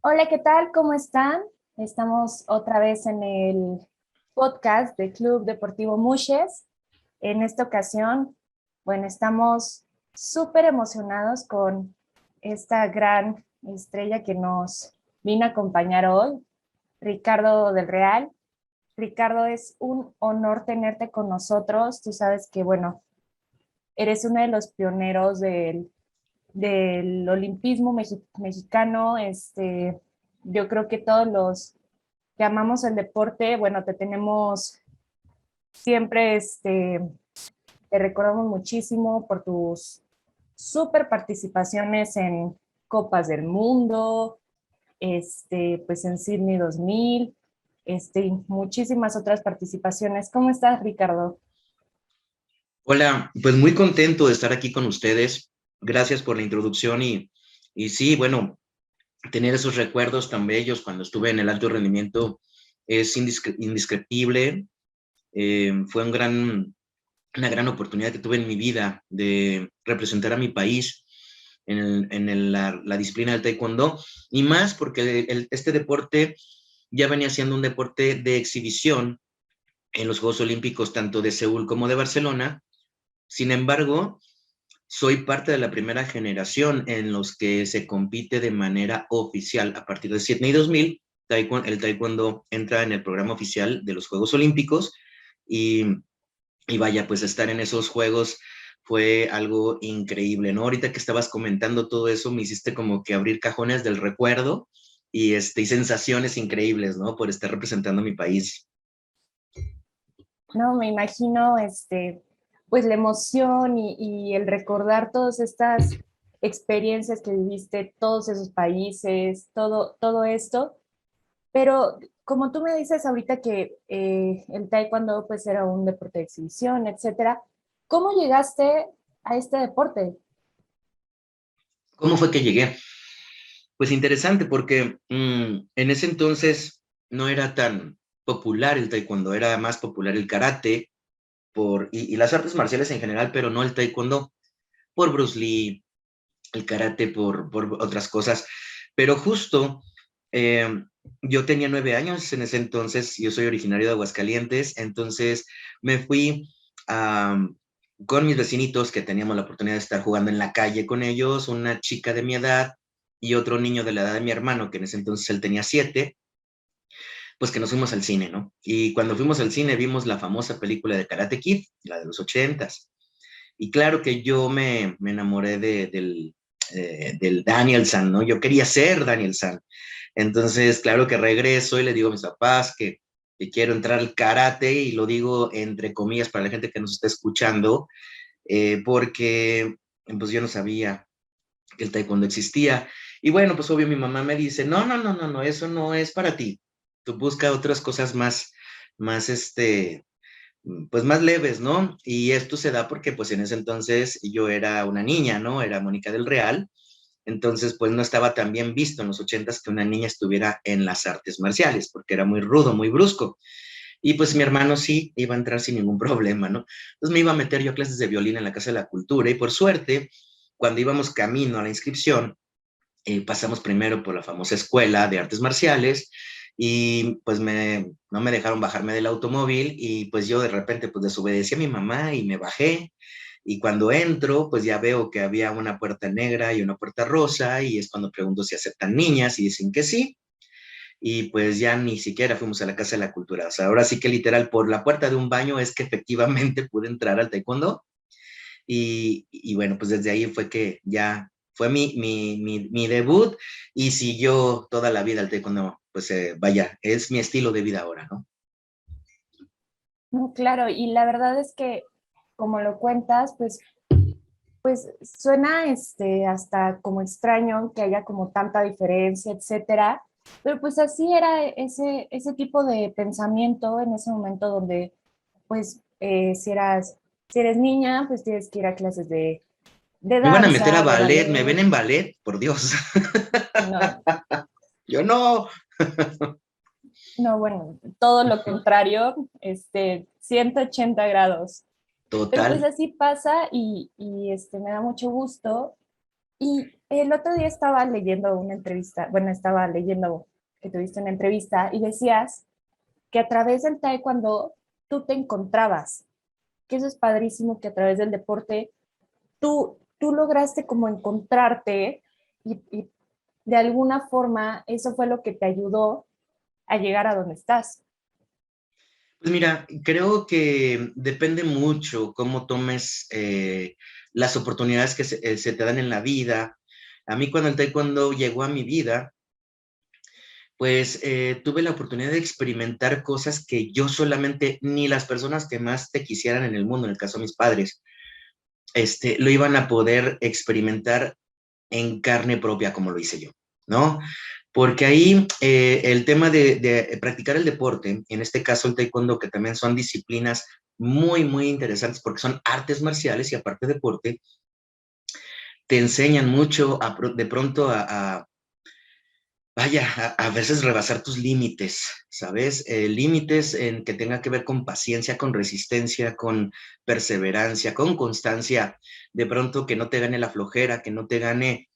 Hola, ¿qué tal? ¿Cómo están? Estamos otra vez en el podcast de Club Deportivo Mushes. En esta ocasión, bueno, estamos súper emocionados con esta gran estrella que nos vino a acompañar hoy, Ricardo del Real. Ricardo, es un honor tenerte con nosotros. Tú sabes que, bueno, eres uno de los pioneros del olimpismo mexicano. Yo creo que todos los que amamos el deporte, bueno, te tenemos siempre, te recordamos muchísimo por tus super participaciones en Copas del Mundo, pues en Sydney 2000, y muchísimas otras participaciones. ¿Cómo estás, Ricardo? Hola, pues muy contento de estar aquí con ustedes. Gracias por la introducción y sí, bueno, tener esos recuerdos tan bellos cuando estuve en el alto rendimiento es indescriptible. Fue una gran oportunidad que tuve en mi vida de representar a mi país la disciplina del taekwondo y más porque este deporte ya venía siendo un deporte de exhibición en los Juegos Olímpicos tanto de Seúl como de Barcelona. Sin embargo, soy parte de la primera generación en los que se compite de manera oficial. A partir de Sydney 2000, el taekwondo entra en el programa oficial de los Juegos Olímpicos y, y vaya, pues estar en esos Juegos fue algo increíble, ¿no? Ahorita que estabas comentando todo eso, me hiciste como que abrir cajones del recuerdo y sensaciones increíbles, ¿no? Por estar representando a mi país. No, me imagino, pues la emoción y el recordar todas estas experiencias que viviste, todos esos países, todo esto. Pero como tú me dices ahorita que el taekwondo pues era un deporte de exhibición, etcétera, ¿cómo llegaste a este deporte? ¿Cómo fue que llegué? Pues interesante porque en ese entonces no era tan popular el taekwondo, era más popular el karate y las artes marciales en general, pero no el taekwondo por Bruce Lee, el karate por otras cosas. Pero justo eh, yo tenía 9 años en ese entonces, yo soy originario de Aguascalientes, entonces me fui a, con mis vecinitos que teníamos la oportunidad de estar jugando en la calle con ellos, una chica de mi edad y otro niño de la edad de mi hermano, que en ese entonces él tenía 7, pues que nos fuimos al cine, ¿no? Y cuando fuimos al cine vimos la famosa película de Karate Kid, la de los 80s. Y claro que yo me enamoré del Daniel-san, ¿no? Yo quería ser Daniel-san. Entonces, claro que regreso y le digo a mis papás que quiero entrar al karate y lo digo entre comillas para la gente que nos está escuchando, porque pues yo no sabía que el taekwondo existía. Y bueno, pues obvio mi mamá me dice, no, no, no, no, no, eso no es para ti. Tú busca otras cosas más, pues más leves, ¿no? Y esto se da porque pues en ese entonces yo era una niña, ¿no? Era Mónica del Real. Entonces, pues no estaba tan bien visto en los 80s que una niña estuviera en las artes marciales, porque era muy rudo, muy brusco. Y pues mi hermano sí iba a entrar sin ningún problema, ¿no? Entonces me iba a meter yo a clases de violín en la Casa de la Cultura y por suerte, cuando íbamos camino a la inscripción, pasamos primero por la famosa escuela de artes marciales y pues no me dejaron bajarme del automóvil y pues yo de repente pues desobedecí a mi mamá y me bajé y cuando entro pues ya veo que había una puerta negra y una puerta rosa y es cuando pregunto si aceptan niñas y dicen que sí y pues ya ni siquiera fuimos a la Casa de la Cultura. O sea, ahora sí que literal por la puerta de un baño es que efectivamente pude entrar al taekwondo y bueno, pues desde ahí fue que ya fue mi debut y siguió toda la vida el taekwondo. Pues vaya, es mi estilo de vida ahora, ¿no? No, claro, y la verdad es que como lo cuentas, pues suena hasta como extraño que haya como tanta diferencia, etcétera, pero pues así era ese tipo de pensamiento en ese momento donde pues si eres niña, pues tienes que ir a clases de Me iban a meter a danza, de ballet, me ballet. ven en ballet, por Dios. No, Yo no. no, bueno, todo lo contrario, 180 grados. Pero pues Total. así pasa y me da mucho gusto. Y el otro día estaba leyendo una entrevista, bueno, estaba leyendo que tuviste una entrevista y decías que a través del taekwondo tú te encontrabas, que eso es padrísimo, que a través del deporte tú lograste como encontrarte y de alguna forma eso fue lo que te ayudó a llegar a donde estás. Pues mira, creo que depende mucho cómo tomes las oportunidades que se te dan en la vida. A mí cuando el taekwondo llegó a mi vida, pues tuve la oportunidad de experimentar cosas que yo solamente, ni las personas que más te quisieran en el mundo, en el caso de mis padres, lo iban a poder experimentar en carne propia como lo hice yo, ¿no? Porque ahí el tema de practicar el deporte, en este caso el taekwondo, que también son disciplinas muy, muy interesantes porque son artes marciales y aparte deporte, te enseñan mucho de pronto vaya, a veces rebasar tus límites, ¿sabes? Límites en que tenga que ver con paciencia, con resistencia, con perseverancia, con constancia, de pronto que no te gane la flojera, que no te gane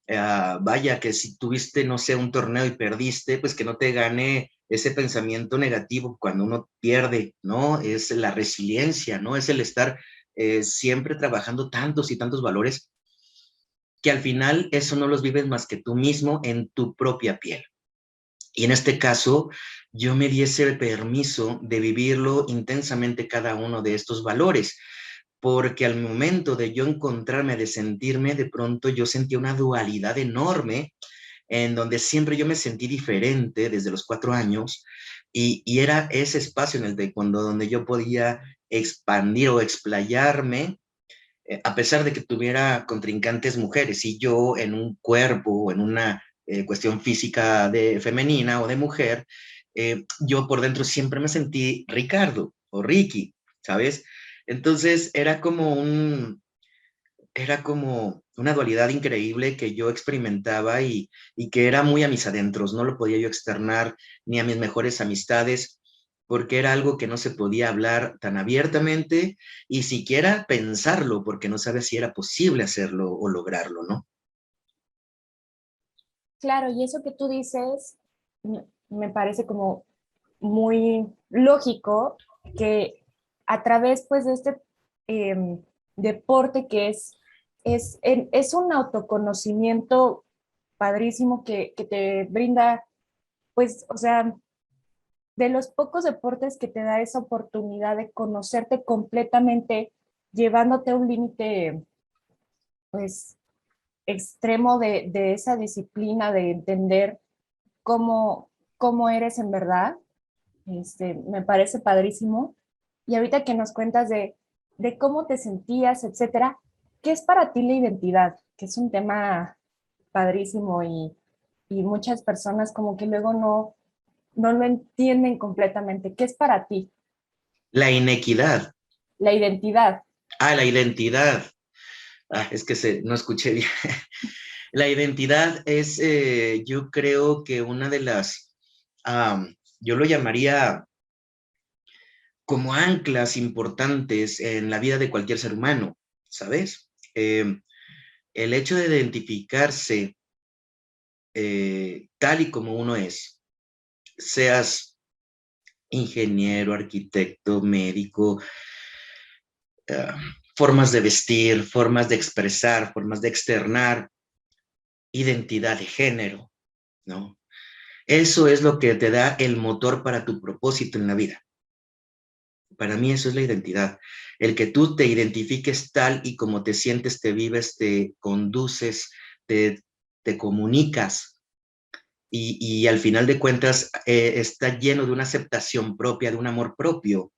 vaya, que si tuviste, no sé, un torneo y perdiste, pues que no te gane ese pensamiento negativo cuando uno pierde, ¿no? Es la resiliencia, ¿no? Es el estar siempre trabajando tantos y tantos valores que al final eso no los vives más que tú mismo en tu propia piel. Y en este caso, yo me di ese permiso de vivirlo intensamente cada uno de estos valores, porque al momento de yo encontrarme, de sentirme, de pronto yo sentía una dualidad enorme en donde siempre yo me sentí diferente desde los 4 años y era ese espacio en el taekwondo donde yo podía expandir o explayarme a pesar de que tuviera contrincantes mujeres y yo en un cuerpo o en una cuestión física de femenina o de mujer, yo por dentro siempre me sentí Ricardo o Ricky, ¿sabes? Entonces era como una dualidad increíble que yo experimentaba y que era muy a mis adentros, no lo podía yo externar ni a mis mejores amistades, porque era algo que no se podía hablar tan abiertamente y siquiera pensarlo, porque no sabes si era posible hacerlo o lograrlo, ¿no? Claro, y eso que tú dices me parece como muy lógico que a través pues de este eh, deporte que es un autoconocimiento padrísimo que te brinda pues, o sea, de los pocos deportes que te da esa oportunidad de conocerte completamente, llevándote a un límite, pues, extremo de esa disciplina, de entender cómo eres en verdad. Me parece padrísimo. Y ahorita que nos cuentas de cómo te sentías, etcétera, ¿qué es para ti la identidad? Que es un tema padrísimo y muchas personas como que luego no lo entienden completamente. ¿Qué es para ti La inequidad, la identidad? la identidad, es que no escuché bien. La identidad es, yo creo que una de las, yo lo llamaría como anclas importantes en la vida de cualquier ser humano, ¿sabes? El hecho de identificarse tal y como uno es, seas ingeniero, arquitecto, médico, eh, formas de vestir, formas de expresar, formas de externar, identidad de género, ¿no? Eso es lo que te da el motor para tu propósito en la vida. Para mí eso es la identidad. El que tú te identifiques tal y como te sientes, te vives, te conduces, te, te comunicas y al final de cuentas está lleno de una aceptación propia, de un amor propio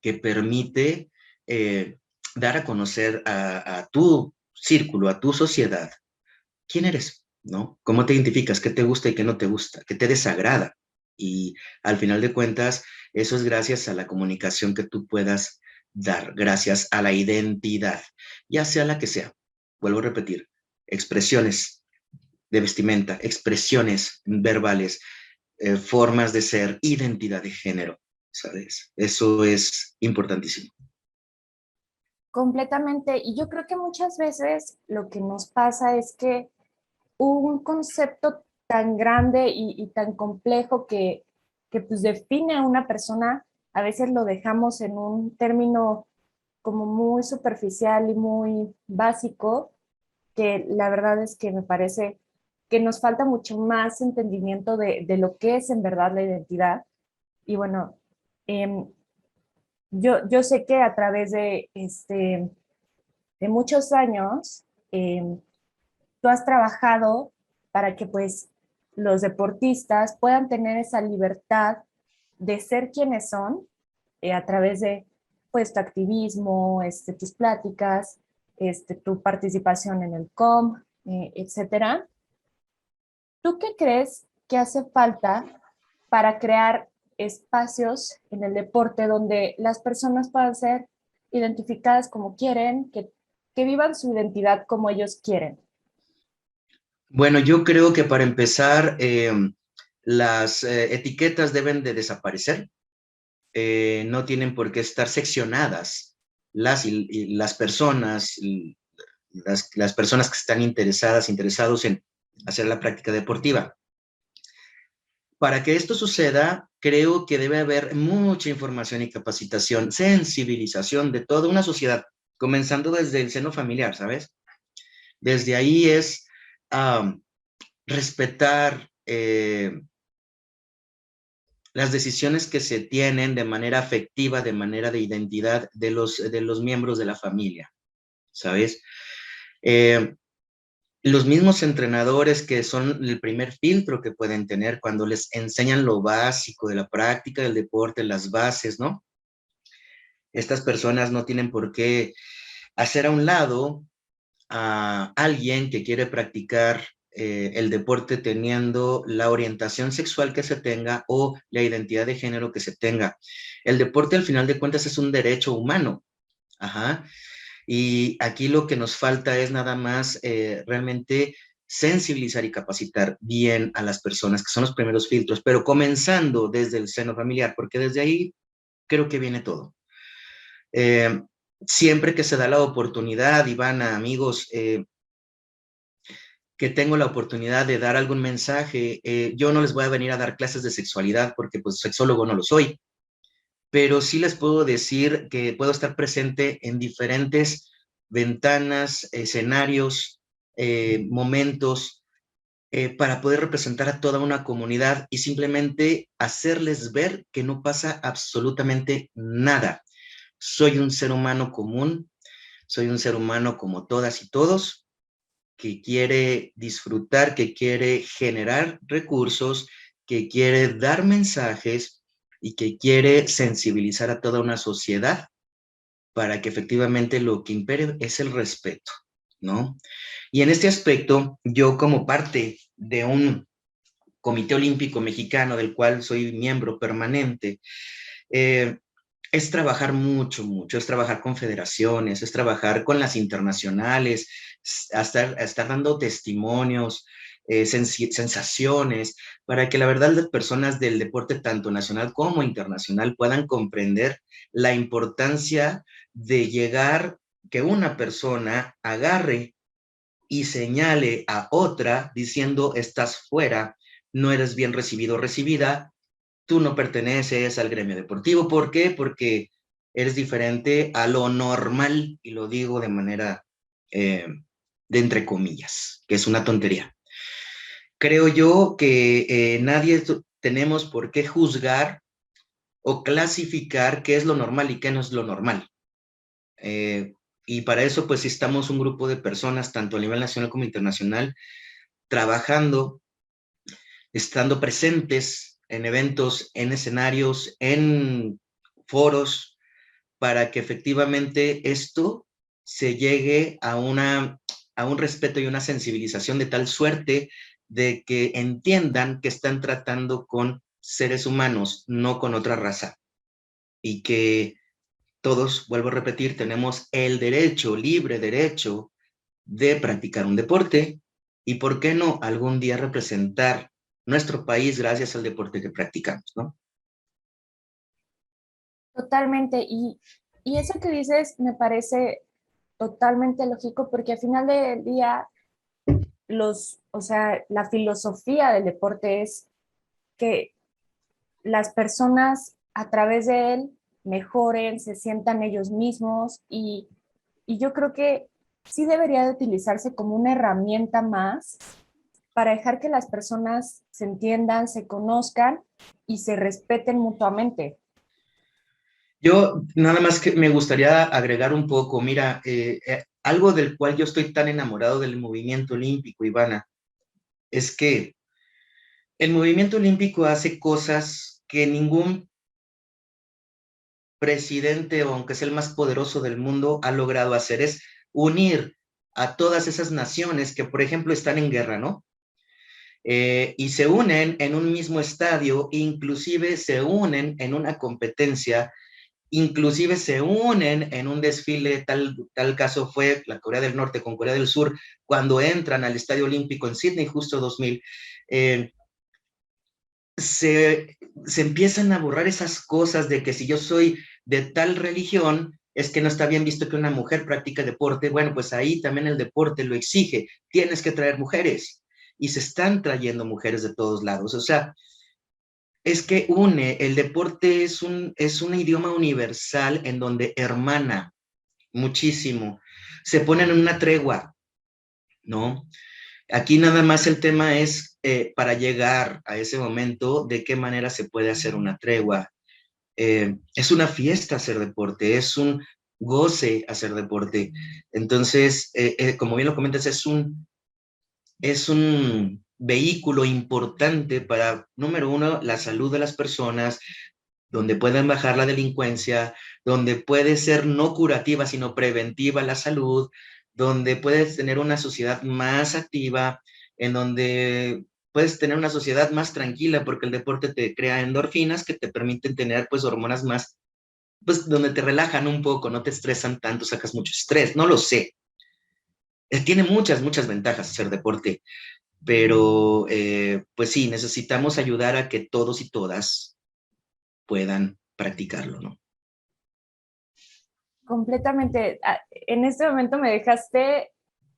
que permite eh, dar a conocer a tu círculo, a tu sociedad, quién eres, ¿no? ¿Cómo te identificas? ¿Qué te gusta y qué no te gusta? ¿Qué te desagrada? Y al final de cuentas, eso es gracias a la comunicación que tú puedas dar, gracias a la identidad, ya sea la que sea. Vuelvo a repetir, expresiones de vestimenta, expresiones verbales, formas de ser, identidad de género, ¿sabes? Eso es importantísimo. Completamente. Y yo creo que muchas veces lo que nos pasa es que un concepto tan grande y tan complejo que pues define a una persona, a veces lo dejamos en un término como muy superficial y muy básico, que la verdad es que me parece que nos falta mucho más entendimiento de lo que es en verdad la identidad. Y bueno, em, yo sé que a través de muchos años, tú has trabajado para que pues los deportistas puedan tener esa libertad de ser quienes son a través de pues tu activismo, tus pláticas, tu participación en el COM, etcétera. ¿Tú qué crees que hace falta para crear espacios en el deporte donde las personas puedan ser identificadas como quieren, que vivan su identidad como ellos quieren? Bueno, yo creo que para empezar, las etiquetas deben de desaparecer. No tienen por qué estar seccionadas las personas, las personas que están interesados en hacer la práctica deportiva. Para que esto suceda, creo que debe haber mucha información y capacitación, sensibilización de toda una sociedad, comenzando desde el seno familiar, ¿sabes? Desde ahí es um, respetar las decisiones que se tienen de manera afectiva, de manera de identidad de los miembros de la familia, ¿sabes? Eh, los mismos entrenadores que son el primer filtro que pueden tener cuando les enseñan lo básico de la práctica del deporte, las bases, ¿no? Estas personas no tienen por qué hacer a un lado a alguien que quiere practicar el deporte teniendo la orientación sexual que se tenga o la identidad de género que se tenga. El deporte al final de cuentas es un derecho humano. Ajá. Y aquí lo que nos falta es nada más realmente sensibilizar y capacitar bien a las personas, que son los primeros filtros, pero comenzando desde el seno familiar, porque desde ahí creo que viene todo. Eh, siempre que se da la oportunidad, Ivana, amigos, que tengo la oportunidad de dar algún mensaje, yo no les voy a venir a dar clases de sexualidad porque pues sexólogo no lo soy, pero sí les puedo decir que puedo estar presente en diferentes ventanas, escenarios, momentos, para poder representar a toda una comunidad y simplemente hacerles ver que no pasa absolutamente nada. Soy un ser humano común, soy un ser humano como todas y todos, que quiere disfrutar, que quiere generar recursos, que quiere dar mensajes y que quiere sensibilizar a toda una sociedad para que efectivamente lo que impere es el respeto, ¿no? Y en este aspecto, yo como parte de un Comité Olímpico Mexicano, del cual soy miembro permanente, eh, es trabajar mucho, mucho, es trabajar con federaciones, es trabajar con las internacionales, a estar dando testimonios, sensaciones, para que la verdad las personas del deporte, tanto nacional como internacional, puedan comprender la importancia de llegar, que una persona agarre y señale a otra diciendo estás fuera, no eres bien recibido o recibida, tú no perteneces al gremio deportivo. ¿Por qué? Porque eres diferente a lo normal, y lo digo de manera de entre comillas, que es una tontería. Creo yo que nadie tenemos por qué juzgar o clasificar qué es lo normal y qué no es lo normal. Eh, y para eso, pues, estamos un grupo de personas, tanto a nivel nacional como internacional, trabajando, estando presentes en eventos, en escenarios, en foros, para que efectivamente esto se llegue a un respeto y una sensibilización de tal suerte de que entiendan que están tratando con seres humanos, no con otra raza. Y que todos, vuelvo a repetir, tenemos el derecho, libre derecho, de practicar un deporte y, ¿por qué no, algún día representar nuestro país gracias al deporte que practicamos, ¿no? Totalmente. Y Y eso que dices me parece totalmente lógico porque al final del día o sea, la filosofía del deporte es que las personas a través de él mejoren, se sientan ellos mismos y yo creo que sí debería de utilizarse como una herramienta más para dejar que las personas se entiendan, se conozcan y se respeten mutuamente. Yo nada más que me gustaría agregar un poco, mira, algo del cual yo estoy tan enamorado del movimiento olímpico, Ivana, es que el movimiento olímpico hace cosas que ningún presidente, o aunque sea el más poderoso del mundo, ha logrado hacer, es unir a todas esas naciones que, por ejemplo, están en guerra, ¿no? Y se unen en un mismo estadio, inclusive se unen en una competencia, inclusive se unen en un desfile, tal caso fue la Corea del Norte con Corea del Sur, cuando entran al Estadio Olímpico en Sydney, justo 2000, eh, se empiezan a borrar esas cosas de que si yo soy de tal religión, es que no está bien visto que una mujer practique deporte. Bueno, pues ahí también el deporte lo exige, tienes que traer mujeres, y se están trayendo mujeres de todos lados. O sea, es que une, el deporte es un idioma universal en donde hermana muchísimo, se ponen en una tregua, ¿no? Aquí nada más el tema es, para llegar a ese momento, de qué manera se puede hacer una tregua. Es una fiesta hacer deporte, es un goce hacer deporte. Entonces, como bien lo comentas, es un vehículo importante para, número uno, la salud de las personas, donde pueden bajar la delincuencia, donde puede ser no curativa, sino preventiva la salud, donde puedes tener una sociedad más activa, en donde puedes tener una sociedad más tranquila, porque el deporte te crea endorfinas que te permiten tener pues hormonas más, pues donde te relajan un poco, no te estresan tanto, sacas mucho estrés, no lo sé. Tiene muchas, muchas ventajas hacer deporte, pero pues sí, necesitamos ayudar a que todos y todas puedan practicarlo, ¿no? Completamente, en este momento me dejaste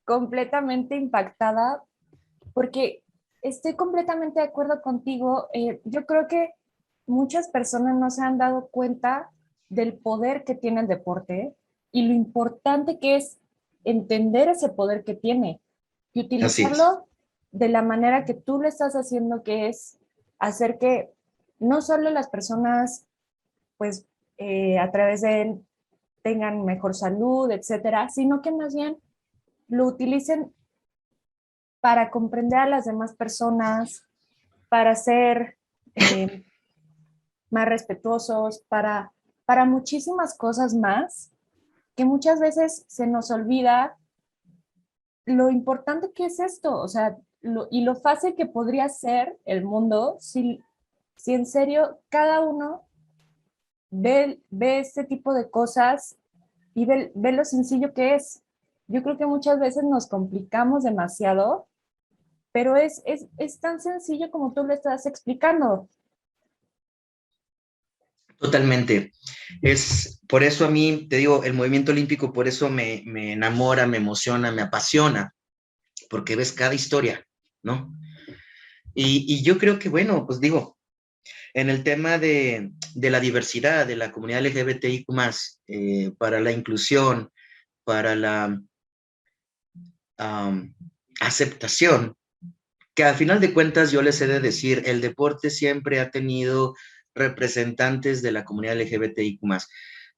completamente impactada porque estoy completamente de acuerdo contigo. Yo creo que muchas personas no se han dado cuenta del poder que tiene el deporte y lo importante que es entender ese poder que tiene y Así es. utilizarlo de la manera que tú lo estás haciendo, que es hacer que no solo las personas, pues, a través de él tengan mejor salud, etcétera, sino que más bien lo utilicen para comprender a las demás personas, para ser eh, más respetuosos, para muchísimas cosas más que muchas veces se nos olvida lo importante que es esto, o sea, y lo fácil que podría ser el mundo si en serio cada uno ve este tipo de cosas y ve lo sencillo que es. Yo creo que muchas veces nos complicamos demasiado, pero es tan sencillo como tú lo estás explicando. Totalmente. Es por eso a mí, te digo, el movimiento olímpico, por eso me enamora, me emociona, me apasiona, porque ves cada historia, ¿no? Y yo creo que, bueno, pues digo, en el tema de la diversidad, de la comunidad LGBTIQ+, para la inclusión, para la um, aceptación, que al final de cuentas yo les he de decir, el deporte siempre ha tenido representantes de la comunidad LGBTIQ+.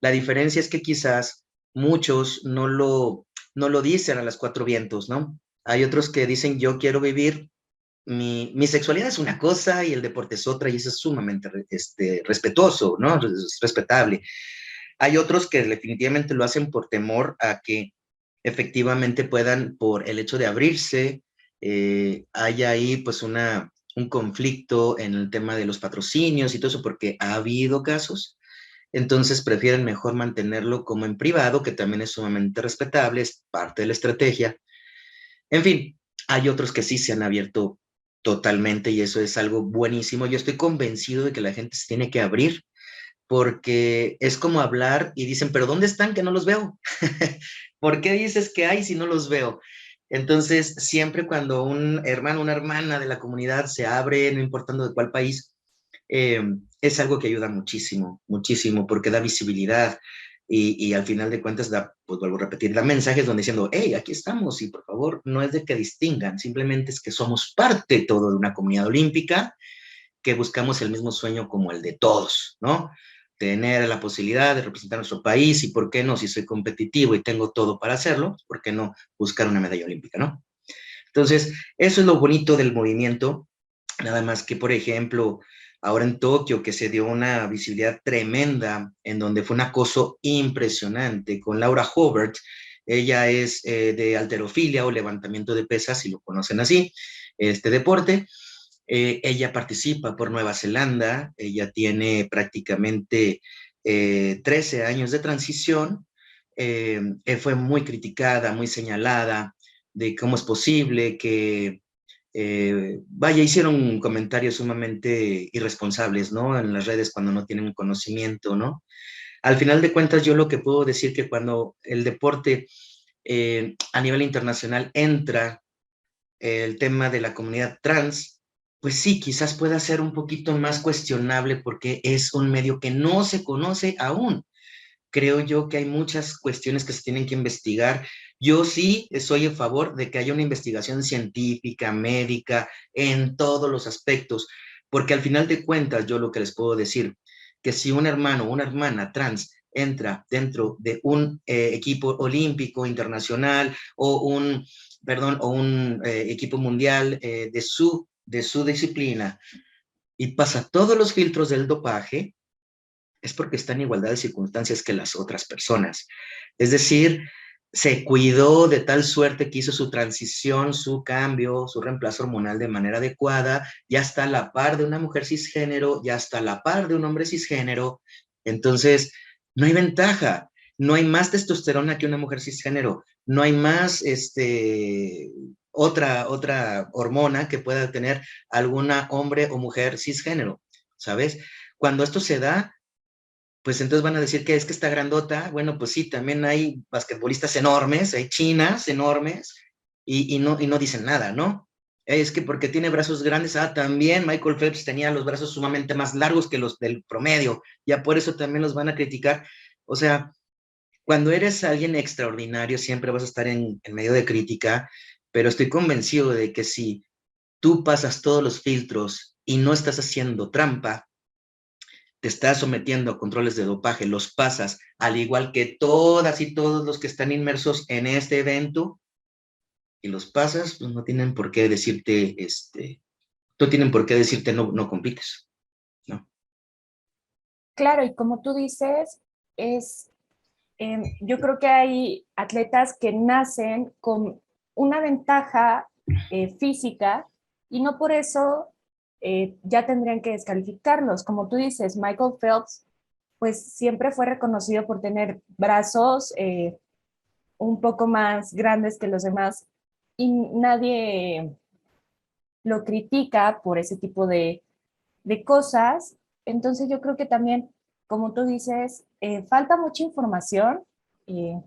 La diferencia es que quizás muchos no lo dicen a las cuatro vientos, ¿no? Hay otros que dicen, yo quiero vivir, mi sexualidad es una cosa y el deporte es otra, y eso es sumamente respetuoso, ¿no? Es respetable. Hay otros que definitivamente lo hacen por temor a que efectivamente puedan, por el hecho de abrirse, haya ahí pues un conflicto en el tema de los patrocinios y todo eso, porque ha habido casos, entonces prefieren mejor mantenerlo como en privado, que también es sumamente respetable, es parte de la estrategia. En fin, hay otros que sí se han abierto totalmente y eso es algo buenísimo. Yo estoy convencido de que la gente se tiene que abrir porque es como hablar y dicen, pero ¿dónde están que no los veo? ¿Por qué dices que hay si no los veo? Entonces, siempre cuando un hermano, una hermana de la comunidad se abre, no importando de cuál país, eh, es algo que ayuda muchísimo, muchísimo, porque da visibilidad y al final de cuentas da, pues vuelvo a repetir, da mensajes donde diciendo, hey, aquí estamos y por favor, no es de que distingan, simplemente es que somos parte todo de una comunidad olímpica que buscamos el mismo sueño como el de todos, ¿no? Tener la posibilidad de representar a nuestro país y, ¿por qué no? Si soy competitivo y tengo todo para hacerlo, ¿por qué no buscar una medalla olímpica, ¿no? Entonces, eso es lo bonito del movimiento, nada más que, por ejemplo, ahora en Tokio, que se dio una visibilidad tremenda, en donde fue un acoso impresionante con Laura Hobart. Ella es de halterofilia o levantamiento de pesas, si lo conocen así, este deporte. Ella participa por Nueva Zelanda, ella tiene prácticamente 13 años de transición, fue muy criticada, muy señalada de cómo es posible que, vaya, hicieron comentarios sumamente irresponsables, ¿no? En las redes cuando no tienen conocimiento, ¿no? Al final de cuentas, yo lo que puedo decir que cuando el deporte a nivel internacional entra el tema de la comunidad trans, pues sí, quizás pueda ser un poquito más cuestionable porque es un medio que no se conoce aún. Creo yo que hay muchas cuestiones que se tienen que investigar. Yo sí soy a favor de que haya una investigación científica, médica, en todos los aspectos, porque al final de cuentas yo lo que les puedo decir, que si un hermano o una hermana trans entra dentro de un equipo olímpico internacional o un, perdón, o un equipo mundial de su disciplina y pasa todos los filtros del dopaje, es porque está en igualdad de circunstancias que las otras personas. Es decir, se cuidó de tal suerte que hizo su transición, su cambio, su reemplazo hormonal de manera adecuada, ya está a la par de una mujer cisgénero, ya está a la par de un hombre cisgénero. Entonces, no hay ventaja. No hay más testosterona que una mujer cisgénero. No hay más otra hormona que pueda tener alguna hombre o mujer cisgénero, ¿sabes? Cuando esto se da, pues entonces van a decir que es que está grandota. Bueno, pues sí, también hay basquetbolistas enormes, hay chinas enormes, y no dicen nada, ¿no? Es que porque tiene brazos grandes, también Michael Phelps tenía los brazos sumamente más largos que los del promedio, ya por eso también los van a criticar. O sea, cuando eres alguien extraordinario, siempre vas a estar en medio de crítica, pero estoy convencido de que si tú pasas todos los filtros y no estás haciendo trampa, te estás sometiendo a controles de dopaje, los pasas, al igual que todas y todos los que están inmersos en este evento, y los pasas, pues no tienen por qué decirte, no tienen por qué decirte no, no compites, ¿no? Claro, y como tú dices, es, yo creo que hay atletas que nacen con una ventaja física y no por eso ya tendrían que descalificarlos. Como tú dices, Michael Phelps, pues siempre fue reconocido por tener brazos un poco más grandes que los demás y nadie lo critica por ese tipo de cosas. Entonces yo creo que también, como tú dices, falta mucha información. eh,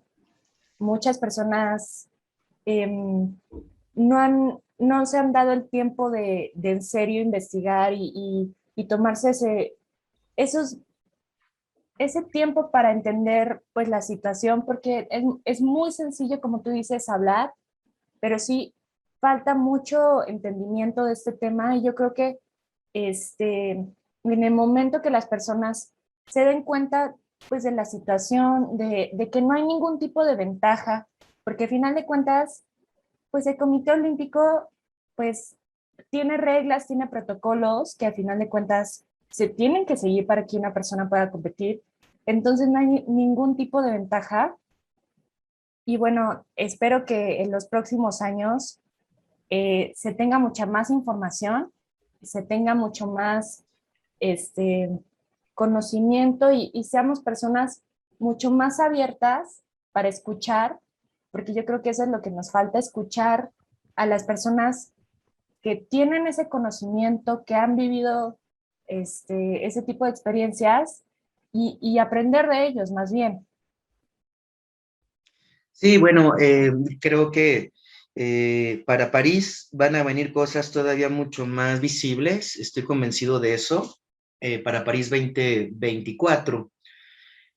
Muchas personas eh, no se han dado el tiempo de en serio investigar y tomarse esos, ese tiempo para entender pues la situación, porque es muy sencillo, como tú dices, hablar, pero sí falta mucho entendimiento de este tema y yo creo que en el momento que las personas se den cuenta pues de la situación, de que no hay ningún tipo de ventaja, porque al final de cuentas, pues el Comité Olímpico pues tiene reglas, tiene protocolos que al final de cuentas se tienen que seguir para que una persona pueda competir. Entonces no hay ningún tipo de ventaja. Y bueno, espero que en los próximos años se tenga mucha más información, se tenga mucho más este, conocimiento y seamos personas mucho más abiertas para escuchar, porque yo creo que eso es lo que nos falta, escuchar a las personas que tienen ese conocimiento, que han vivido ese tipo de experiencias y aprender de ellos más bien. Sí, bueno, creo que para París van a venir cosas todavía mucho más visibles, estoy convencido de eso, para París 2024.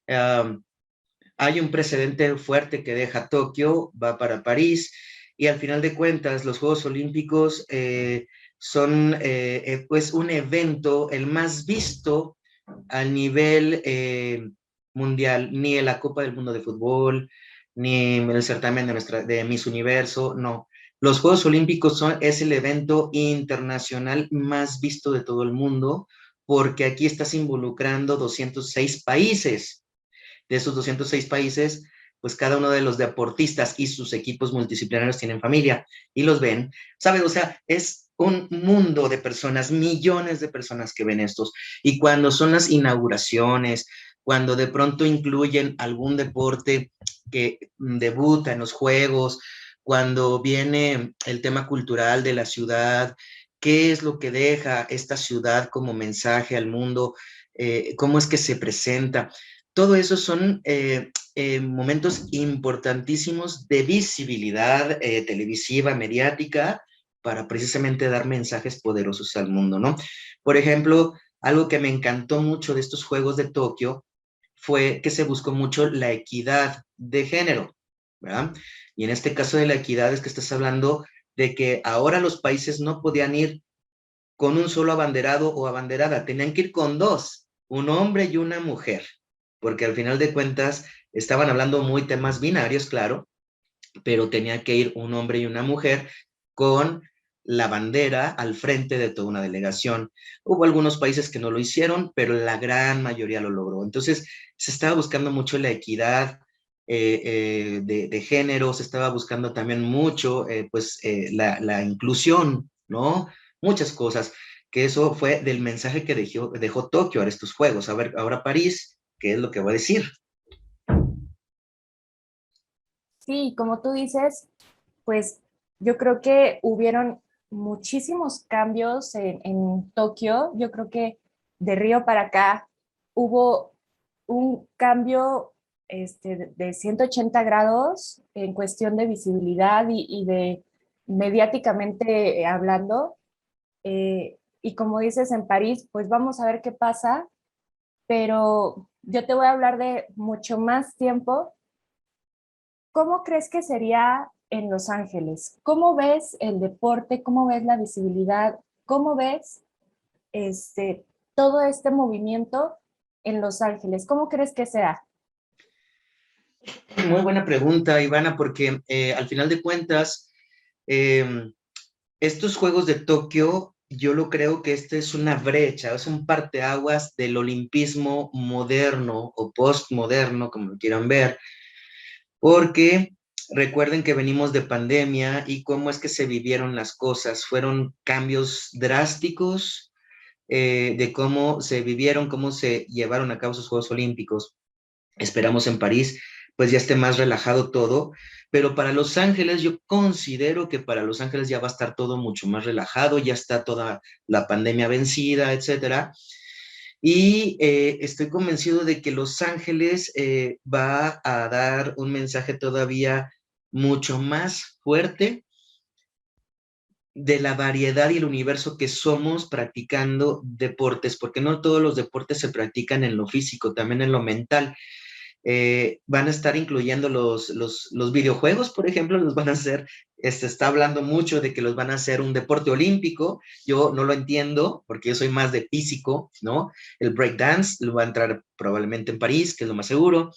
Um, Hay un precedente fuerte que deja Tokio, va para París, y al final de cuentas los Juegos Olímpicos son pues un evento el más visto al nivel mundial, ni en la Copa del Mundo de Fútbol, ni en el certamen de Miss Universo, no. Los Juegos Olímpicos es el evento internacional más visto de todo el mundo, porque aquí estás involucrando 206 países. De esos 206 países, pues cada uno de los deportistas y sus equipos multidisciplinarios tienen familia y los ven, ¿sabes? O sea, es un mundo de personas, millones de personas que ven estos. Y cuando son las inauguraciones, cuando de pronto incluyen algún deporte que debuta en los juegos, cuando viene el tema cultural de la ciudad, qué es lo que deja esta ciudad como mensaje al mundo, cómo es que se presenta. Todo eso son momentos importantísimos de visibilidad televisiva, mediática, para precisamente dar mensajes poderosos al mundo, ¿no? Por ejemplo, algo que me encantó mucho de estos Juegos de Tokio fue que se buscó mucho la equidad de género, ¿verdad? Y en este caso de la equidad es que estás hablando de que ahora los países no podían ir con un solo abanderado o abanderada, tenían que ir con dos, un hombre y una mujer, porque al final de cuentas estaban hablando muy temas binarios, claro, pero tenía que ir un hombre y una mujer con la bandera al frente de toda una delegación. Hubo algunos países que no lo hicieron, pero la gran mayoría lo logró. Entonces, se estaba buscando mucho la equidad de género, se estaba buscando también mucho la inclusión, ¿no? Muchas cosas, que eso fue del mensaje que dejó Tokio a estos Juegos. A ver, ahora París, ¿qué es lo que va a decir? Sí, como tú dices, pues yo creo que hubieron muchísimos cambios en Tokio. Yo creo que de Río para acá hubo un cambio de 180 grados en cuestión de visibilidad y de mediáticamente hablando. Y como dices en París, pues vamos a ver qué pasa, pero yo te voy a hablar de mucho más tiempo. ¿Cómo crees que sería en Los Ángeles? ¿Cómo ves el deporte? ¿Cómo ves la visibilidad? ¿Cómo ves este, todo este movimiento en Los Ángeles? ¿Cómo crees que sea? Muy buena pregunta, Ivana, porque al final de cuentas, eh, estos Juegos de Tokio, yo lo creo que esta es una brecha, es un parteaguas del olimpismo moderno o postmoderno, como lo quieran ver, porque recuerden que venimos de pandemia y cómo es que se vivieron las cosas. Fueron cambios drásticos de cómo se vivieron, cómo se llevaron a cabo esos Juegos Olímpicos. Esperamos en París, pues ya esté más relajado todo, pero para Los Ángeles yo considero que para Los Ángeles ya va a estar todo mucho más relajado, ya está toda la pandemia vencida, etcétera. Y estoy convencido de que Los Ángeles va a dar un mensaje todavía mucho más fuerte de la variedad y el universo que somos practicando deportes, porque no todos los deportes se practican en lo físico, también en lo mental. Van a estar incluyendo los videojuegos, por ejemplo, los van a hacer, se está hablando mucho de que los van a hacer un deporte olímpico, yo no lo entiendo porque yo soy más de físico, ¿no? El breakdance lo va a entrar probablemente en París, que es lo más seguro.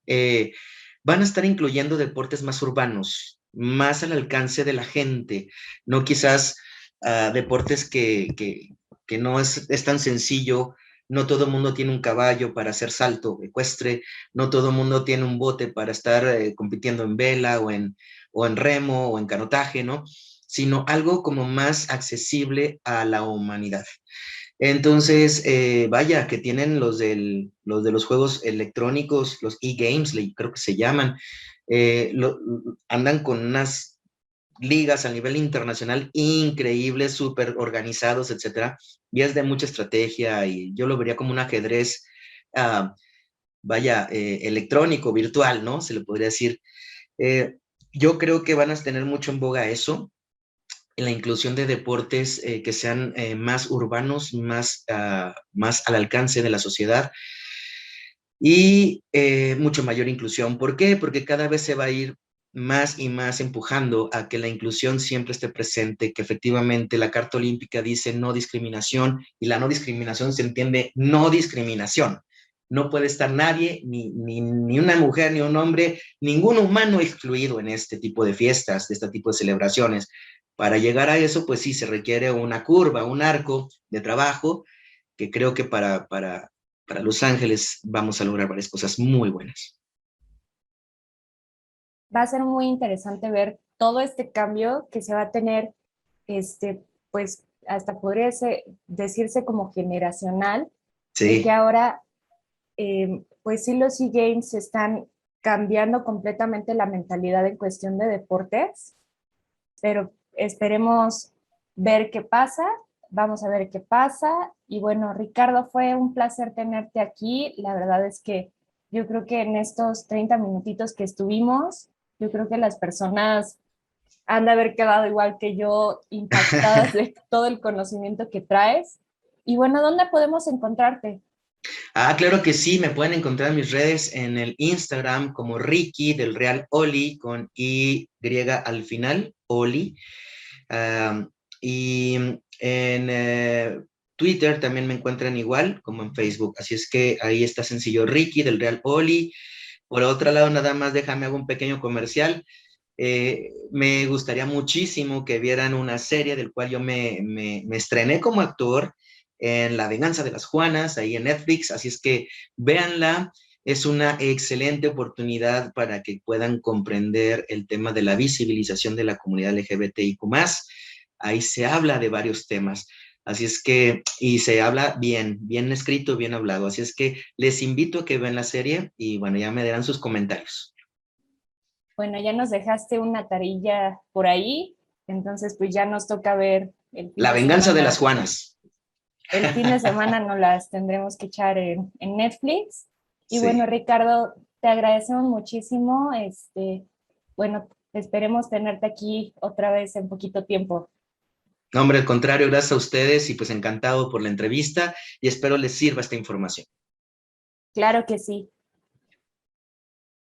Eh, Van a estar incluyendo deportes más urbanos, más al alcance de la gente, no quizás deportes que no es tan sencillo. No todo el mundo tiene un caballo para hacer salto ecuestre, no todo el mundo tiene un bote para estar compitiendo en vela o en remo o en canotaje, ¿no? Sino algo como más accesible a la humanidad. Entonces, vaya, que tienen los de los juegos electrónicos, los e-games, creo que se llaman, andan con unas ligas a nivel internacional increíbles, súper organizados, etcétera, y es de mucha estrategia y yo lo vería como un ajedrez electrónico, virtual, ¿no? Se le podría decir. Yo creo que van a tener mucho en boga eso, en la inclusión de deportes que sean más urbanos, más al alcance de la sociedad y mucho mayor inclusión. ¿Por qué? Porque cada vez se va a ir más y más empujando a que la inclusión siempre esté presente, que efectivamente la Carta Olímpica dice no discriminación y la no discriminación se entiende no discriminación. No puede estar nadie, ni una mujer, ni un hombre, ningún humano excluido en este tipo de fiestas, de este tipo de celebraciones. Para llegar a eso, pues sí, se requiere una curva, un arco de trabajo que creo que para Los Ángeles vamos a lograr varias cosas muy buenas. Va a ser muy interesante ver todo este cambio que se va a tener, pues hasta podría decirse como generacional, de que Sí, ahora, pues sí, los SEA Games están cambiando completamente la mentalidad en cuestión de deportes, pero esperemos ver qué pasa, vamos a ver qué pasa. Y bueno, Ricardo, fue un placer tenerte aquí. La verdad es que yo creo que en estos 30 minutitos que estuvimos, yo creo que las personas han de haber quedado igual que yo, impactadas de todo el conocimiento que traes. Y bueno, ¿dónde podemos encontrarte? claro que sí, me pueden encontrar en mis redes en el Instagram como Ricky del Real Oli con Y al final, Oli. Um, y en Twitter también me encuentran igual como en Facebook, así es que ahí está sencillo, Ricky del Real Oli. Por otro lado, nada más déjame hago un pequeño comercial. Me gustaría muchísimo que vieran una serie del cual yo me estrené como actor en La Venganza de las Juanas, ahí en Netflix, así es que véanla, es una excelente oportunidad para que puedan comprender el tema de la visibilización de la comunidad LGBTIQ+, ahí se habla de varios temas, así es que, y se habla bien, bien escrito, bien hablado, así es que les invito a que vean la serie y bueno, ya me darán sus comentarios. Bueno, ya nos dejaste una tarilla por ahí, entonces pues ya nos toca ver el fin La de Venganza de las semana. Juanas. El fin de semana nos las tendremos que echar en Netflix. Y bueno, Sí. Ricardo, te agradecemos muchísimo. Bueno, esperemos tenerte aquí otra vez en poquito tiempo. No, hombre, al contrario, gracias a ustedes y pues encantado por la entrevista y espero les sirva esta información. Claro que sí.